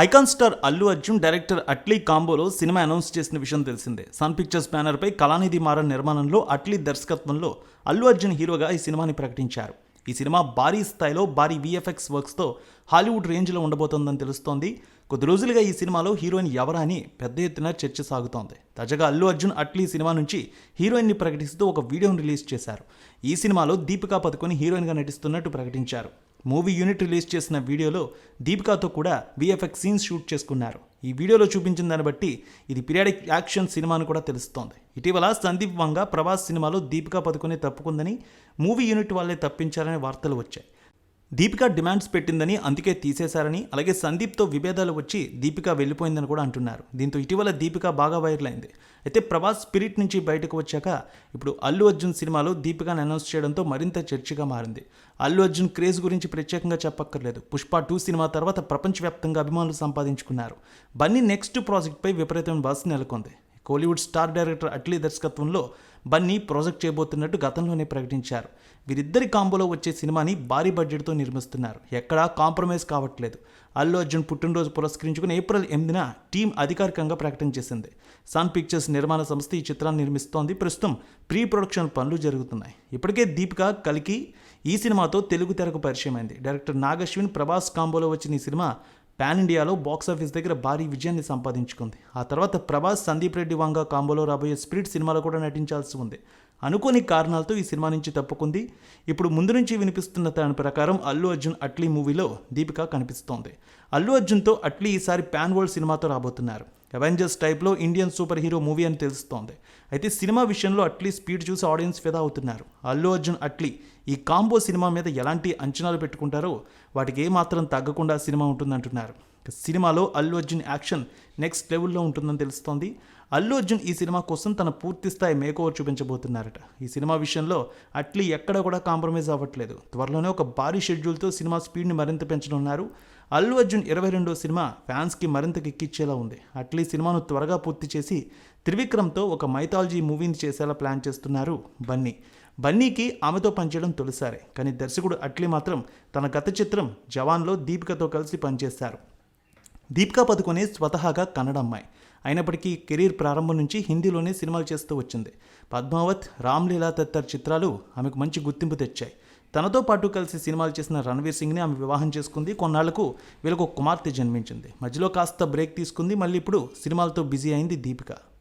Icon star Allu Arjun director Atlee కాంబోలో సినిమా announce చేసిన విషయం తెలిసిందే. సన్ పిక్చర్స్ బ్యానర్పై కళానిధి మారన్ నిర్మాణంలో అట్లీ దర్శకత్వంలో అల్లు అర్జున్ హీరోగా ఈ సినిమాని ప్రకటించారు. ఈ సినిమా భారీ స్థాయిలో భారీ విఎఫ్ఎక్స్ వర్క్స్తో హాలీవుడ్ రేంజ్లో ఉండబోతోందని తెలుస్తోంది. కొద్ది రోజులుగా ఈ సినిమాలో హీరోయిన్ ఎవరా అని పెద్ద ఎత్తున చర్చ సాగుతోంది. తాజాగా అల్లు అర్జున్ అట్లీ సినిమా నుంచి హీరోయిన్ని ప్రకటిస్తూ ఒక వీడియోను రిలీజ్ చేశారు. ఈ సినిమాలో దీపికా పదుకొని హీరోయిన్గా నటిస్తున్నట్టు ప్రకటించారు. మూవీ యూనిట్ రిలీజ్ చేసిన వీడియోలో దీపికాతో కూడా విఎఫ్ఎక్స్ సీన్స్ షూట్ చేసుకున్నారు. ఈ వీడియోలో చూపించిన దాన్ని బట్టి ఇది పీరియాడిక్ యాక్షన్ సినిమా అని కూడా తెలుస్తోంది. ఇటీవల సందీప్ వంగ ప్రభాస్ సినిమాలో దీపికా పదుకొని తప్పుకుందని మూవీ యూనిట్ వాళ్ళే తప్పించారనే వార్తలు వచ్చాయి. దీపిక డిమాండ్స్ పెట్టిందని అందుకే తీసేశారని, అలాగే సందీప్తో విభేదాలు వచ్చి దీపిక వెళ్ళిపోయిందని కూడా అంటున్నారు. దీంతో ఇటీవల దీపిక బాగా వైరల్ అయింది. అయితే ప్రభాస్ స్పిరిట్ నుంచి బయటకు వచ్చాక ఇప్పుడు అల్లు అర్జున్ సినిమాలో దీపికను అనౌన్స్ చేయడంతో మరింత చర్చగా మారింది. అల్లు అర్జున్ క్రేజ్ గురించి ప్రత్యేకంగా చెప్పక్కర్లేదు. పుష్ప 2 సినిమా తర్వాత ప్రపంచవ్యాప్తంగా అభిమానులు సంపాదించుకున్నారు. బన్నీ నెక్స్ట్ ప్రాజెక్ట్పై విపరీతమైన బస్ నెలకొంది. కోలీవుడ్ స్టార్ డైరెక్టర్ అట్లీ దర్శకత్వంలో బన్నీ ప్రాజెక్ట్ చేయబోతున్నట్టు గతంలోనే ప్రకటించారు. వీరిద్దరి కాంబోలో వచ్చే సినిమాని భారీ బడ్జెట్తో నిర్మిస్తున్నారు. ఎక్కడా కాంప్రమైజ్ కావట్లేదు. అల్లు అర్జున్ పుట్టినరోజు పురస్కరించుకుని ఏప్రిల్ 8న టీం అధికారికంగా ప్రకటన చేసింది. సన్ పిక్చర్స్ నిర్మాణ సంస్థ ఈ చిత్రాన్ని నిర్మిస్తోంది. ప్రస్తుతం ప్రీ ప్రొడక్షన్ పనులు జరుగుతున్నాయి. ఇప్పటికే దీపిక కలికి ఈ సినిమాతో తెలుగు తెరకు పరిచయమైంది. డైరెక్టర్ నాగశ్విన్ ప్రభాస్ కాంబోలో వచ్చిన ఈ సినిమా పాన్ ఇండియాలో బాక్సాఫీస్ దగ్గర భారీ విజయాన్ని సంపాదించుకుంది. ఆ తర్వాత ప్రభాస్ సందీప్ రెడ్డి వంగ కాంబోలో రాబోయే స్పిరిట్ సినిమాలో కూడా నటించాల్సి ఉంది. అనుకోని కారణాలతో ఈ సినిమా నుంచి తప్పుకుంది. ఇప్పుడు ముందు నుంచి వినిపిస్తున్న దాని ప్రకారం అల్లు అర్జున్ అట్లీ మూవీలో దీపిక కనిపిస్తోంది. అల్లు అర్జున్తో అట్లీ ఈసారి పాన్ వరల్డ్ సినిమాతో రాబోతున్నారు. అవెంజర్స్ టైప్లో ఇండియన్ సూపర్ హీరో మూవీ అని తెలుస్తోంది. అయితే సినిమా విషయంలో అట్లీ స్పీడ్ చూసి ఆడియన్స్ ఫిదా అవుతున్నారు. అల్లు అర్జున్ అట్లీ ఈ కాంబో సినిమా మీద ఎలాంటి అంచనాలు పెట్టుకుంటారో వాటికి ఏమాత్రం తగ్గకుండా సినిమా ఉంటుందంటున్నారు. సినిమాలో అల్లు అర్జున్ యాక్షన్ నెక్స్ట్ లెవెల్లో ఉంటుందని తెలుస్తోంది. అల్లు అర్జున్ ఈ సినిమా కోసం తన పూర్తిస్థాయి మేకోవర్ చూపించబోతున్నారట. ఈ సినిమా విషయంలో అట్లీ ఎక్కడ కూడా కాంప్రమైజ్ అవ్వట్లేదు. త్వరలోనే ఒక భారీ షెడ్యూల్తో సినిమా స్పీడ్ని మరింత పెంచనున్నారు. అల్లు అర్జున్ 22వ సినిమా ఫ్యాన్స్కి మరింత కిక్కిచ్చేలా ఉంది. అట్లీ సినిమాను త్వరగా పూర్తి చేసి త్రివిక్రమ్తో ఒక మైథాలజీ మూవీని చేసేలా ప్లాన్ చేస్తున్నారు బన్నీ. బన్నీకి ఆమెతో పనిచేయడం తొలిసారే. కానీ దర్శకుడు అట్లీ మాత్రం తన గత చిత్రం జవాన్లో దీపికతో కలిసి పనిచేశారు. దీపికా పదుకొనే స్వతహాగా కన్నడ అమ్మాయి అయినప్పటికీ కెరీర్ ప్రారంభం నుంచి హిందీలోనే సినిమాలు చేస్తూ వచ్చింది. పద్మావత్, రామ్లీలా తదితర చిత్రాలు ఆమెకు మంచి గుర్తింపు తెచ్చాయి. తనతో పాటు కలిసి సినిమాలు చేసిన రణవీర్ సింగ్ని ఆమె వివాహం చేసుకుంది. కొన్నాళ్లకు వీళ్ళకు కుమార్తె జన్మించింది. మధ్యలో కాస్త బ్రేక్ తీసుకుంది. మళ్ళీ ఇప్పుడు సినిమాలతో బిజీ అయింది దీపిక.